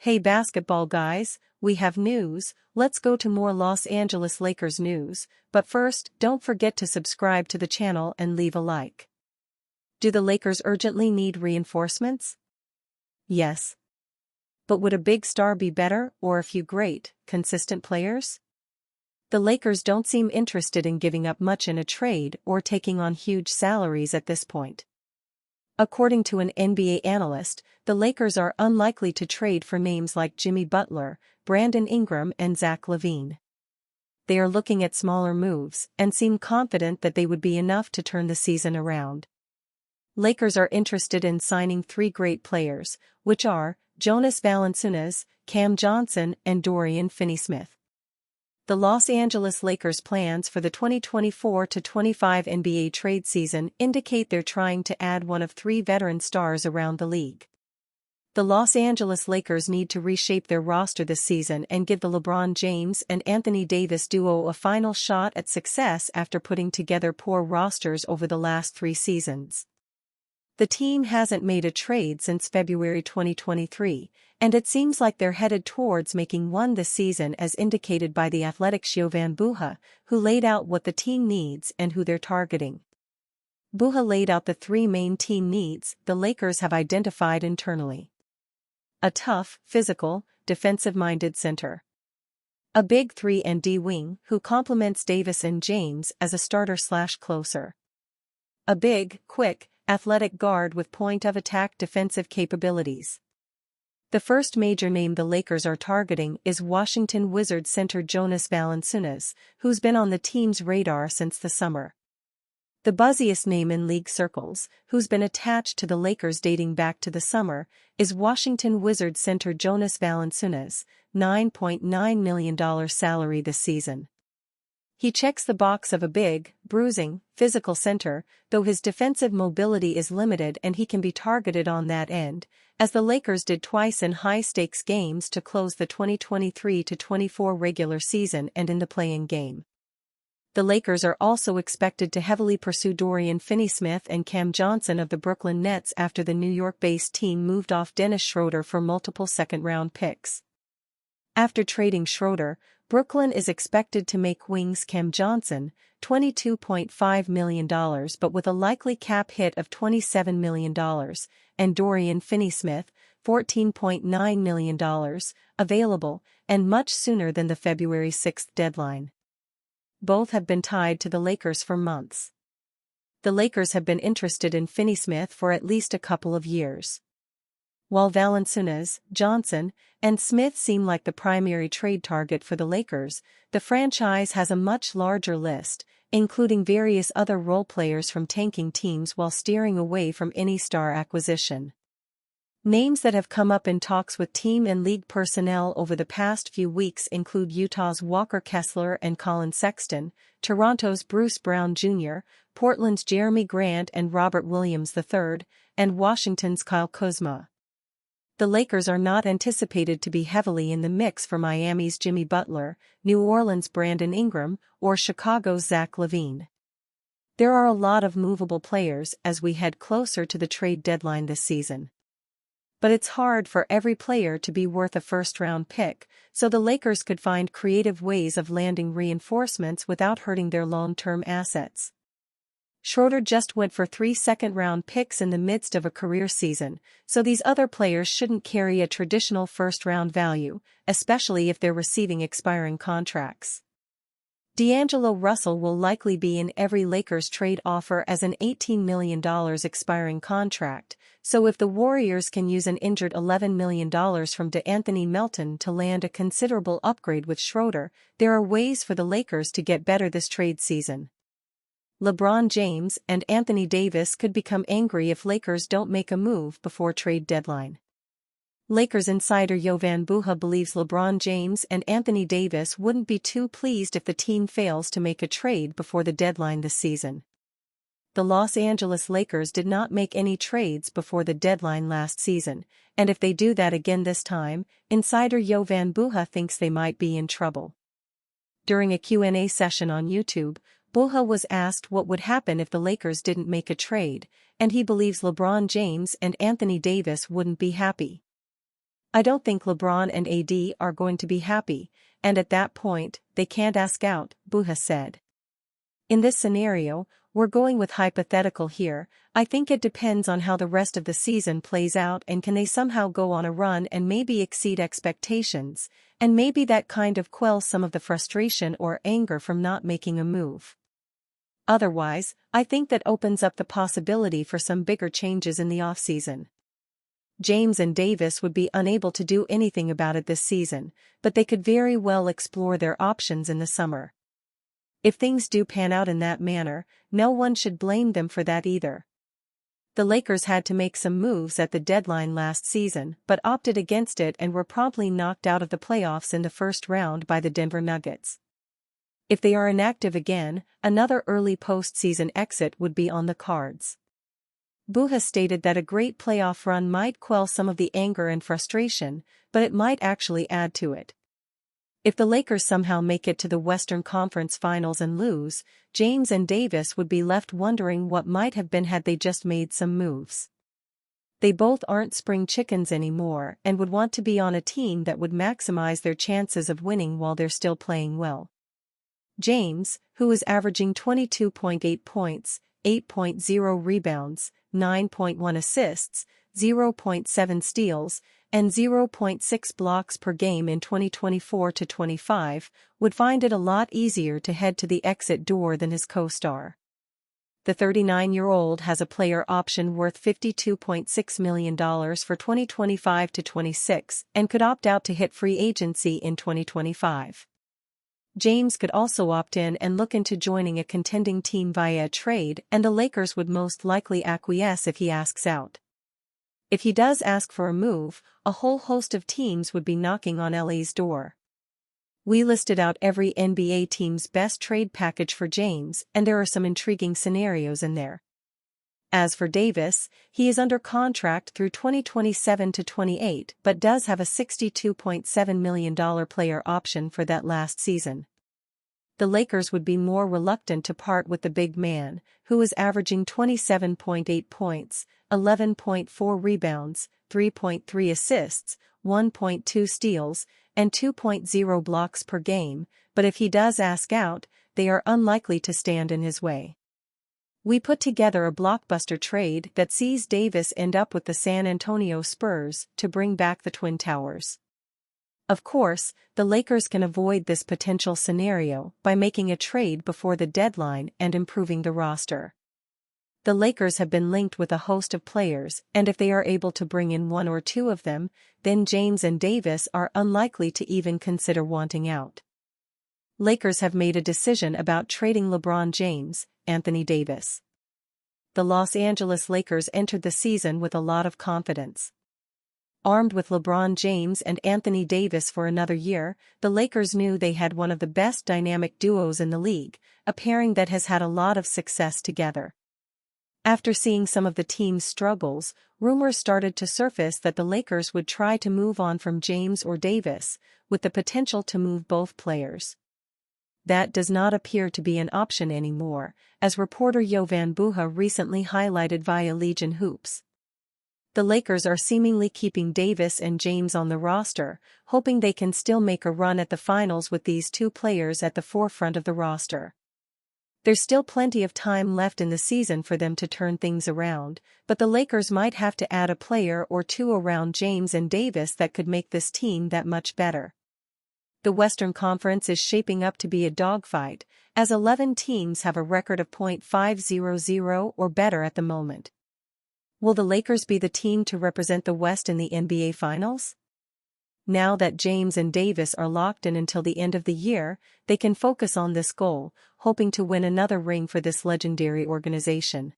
Hey basketball guys, we have news. Let's go to more Los Angeles Lakers news, but first, don't forget to subscribe to the channel and leave a like. Do the Lakers urgently need reinforcements? Yes. But would a big star be better, or a few great, consistent players? The Lakers don't seem interested in giving up much in a trade or taking on huge salaries at this point. According to an NBA analyst, the Lakers are unlikely to trade for names like Jimmy Butler, Brandon Ingram and Zach LaVine. They are looking at smaller moves and seem confident that they would be enough to turn the season around. Lakers are interested in signing three great players, which are Jonas Valanciunas, Cam Johnson and Dorian Finney-Smith. The Los Angeles Lakers' plans for the 2024-25 NBA trade season indicate they're trying to add one of three veteran stars around the league. The Los Angeles Lakers need to reshape their roster this season and give the LeBron James and Anthony Davis duo a final shot at success after putting together poor rosters over the last 3 seasons. The team hasn't made a trade since February 2023, and it seems like they're headed towards making one this season as indicated by The Athletic's Jovan Buha, who laid out what the team needs and who they're targeting. Buha laid out the 3 main team needs the Lakers have identified internally. A tough, physical, defensive-minded center. A big 3-and-D wing who complements Davis and James as a starter/closer. A big, quick, athletic guard with point-of-attack defensive capabilities. The first major name the Lakers are targeting is Washington Wizards center Jonas Valanciunas, who's been on the team's radar since the summer. The buzziest name in league circles, who's been attached to the Lakers dating back to the summer, is Washington Wizards center Jonas Valanciunas, $9.9 million salary this season. He checks the box of a big, bruising, physical center, though his defensive mobility is limited and he can be targeted on that end, as the Lakers did twice in high-stakes games to close the 2023-24 regular season and in the play-in game. The Lakers are also expected to heavily pursue Dorian Finney-Smith and Cam Johnson of the Brooklyn Nets after the New York-based team moved off Dennis Schroeder for multiple second-round picks. After trading Schroeder, Brooklyn is expected to make wings Cam Johnson, $22.5 million but with a likely cap hit of $27 million, and Dorian Finney-Smith, $14.9 million, available, and much sooner than the February 6 deadline. Both have been tied to the Lakers for months. The Lakers have been interested in Finney-Smith for at least a couple of years. While Valanciunas, Johnson, and Smith seem like the primary trade target for the Lakers, the franchise has a much larger list, including various other role players from tanking teams while steering away from any star acquisition. Names that have come up in talks with team and league personnel over the past few weeks include Utah's Walker Kessler and Colin Sexton, Toronto's Bruce Brown Jr., Portland's Jeremy Grant and Robert Williams III, and Washington's Kyle Kuzma. The Lakers are not anticipated to be heavily in the mix for Miami's Jimmy Butler, New Orleans' Brandon Ingram, or Chicago's Zach LaVine. There are a lot of movable players as we head closer to the trade deadline this season. But it's hard for every player to be worth a first-round pick, so the Lakers could find creative ways of landing reinforcements without hurting their long-term assets. Schroeder just went for 3 second-round picks in the midst of a career season, so these other players shouldn't carry a traditional first-round value, especially if they're receiving expiring contracts. D'Angelo Russell will likely be in every Lakers trade offer as an $18 million expiring contract, so if the Warriors can use an injured $11 million from DeAnthony Melton to land a considerable upgrade with Schroeder, there are ways for the Lakers to get better this trade season. LeBron James and Anthony Davis could become angry if Lakers don't make a move before trade deadline. Lakers insider Jovan Buha believes LeBron James and Anthony Davis wouldn't be too pleased if the team fails to make a trade before the deadline this season. The Los Angeles Lakers did not make any trades before the deadline last season, and if they do that again this time, insider Jovan Buha thinks they might be in trouble. During a Q&A session on YouTube, Buha was asked what would happen if the Lakers didn't make a trade, and he believes LeBron James and Anthony Davis wouldn't be happy. I don't think LeBron and AD are going to be happy, and at that point, they can't ask out, Buha said. In this scenario, we're going with hypothetical here. I think it depends on how the rest of the season plays out and can they somehow go on a run and maybe exceed expectations, and maybe that kind of quells some of the frustration or anger from not making a move. Otherwise, I think that opens up the possibility for some bigger changes in the offseason. James and Davis would be unable to do anything about it this season, but they could very well explore their options in the summer. If things do pan out in that manner, no one should blame them for that either. The Lakers had to make some moves at the deadline last season but opted against it and were promptly knocked out of the playoffs in the first round by the Denver Nuggets. If they are inactive again, another early postseason exit would be on the cards. Buha stated that a great playoff run might quell some of the anger and frustration, but it might actually add to it. If the Lakers somehow make it to the Western Conference Finals and lose, James and Davis would be left wondering what might have been had they just made some moves. They both aren't spring chickens anymore and would want to be on a team that would maximize their chances of winning while they're still playing well. James, who is averaging 22.8 points, 8.0 rebounds, 9.1 assists, 0.7 steals, and 0.6 blocks per game in 2024-25, would find it a lot easier to head to the exit door than his co-star. The 39-year-old has a player option worth $52.6 million for 2025-26 and could opt out to hit free agency in 2025. James could also opt in and look into joining a contending team via a trade, and the Lakers would most likely acquiesce if he asks out. If he does ask for a move, a whole host of teams would be knocking on LA's door. We listed out every NBA team's best trade package for James, and there are some intriguing scenarios in there. As for Davis, he is under contract through 2027-28 but does have a $62.7 million player option for that last season. The Lakers would be more reluctant to part with the big man, who is averaging 27.8 points, 11.4 rebounds, 3.3 assists, 1.2 steals, and 2.0 blocks per game, but if he does ask out, they are unlikely to stand in his way. We put together a blockbuster trade that sees Davis end up with the San Antonio Spurs to bring back the Twin Towers. Of course, the Lakers can avoid this potential scenario by making a trade before the deadline and improving the roster. The Lakers have been linked with a host of players, and if they are able to bring in one or two of them, then James and Davis are unlikely to even consider wanting out. Lakers have made a decision about trading LeBron James, Anthony Davis. The Los Angeles Lakers entered the season with a lot of confidence. Armed with LeBron James and Anthony Davis for another year, the Lakers knew they had one of the best dynamic duos in the league, a pairing that has had a lot of success together. After seeing some of the team's struggles, rumors started to surface that the Lakers would try to move on from James or Davis, with the potential to move both players. That does not appear to be an option anymore, as reporter Jovan Buha recently highlighted via Legion Hoops. The Lakers are seemingly keeping Davis and James on the roster, hoping they can still make a run at the finals with these two players at the forefront of the roster. There's still plenty of time left in the season for them to turn things around, but the Lakers might have to add a player or two around James and Davis that could make this team that much better. The Western Conference is shaping up to be a dogfight, as 11 teams have a record of .500 or better at the moment. Will the Lakers be the team to represent the West in the NBA Finals? Now that James and Davis are locked in until the end of the year, they can focus on this goal, hoping to win another ring for this legendary organization.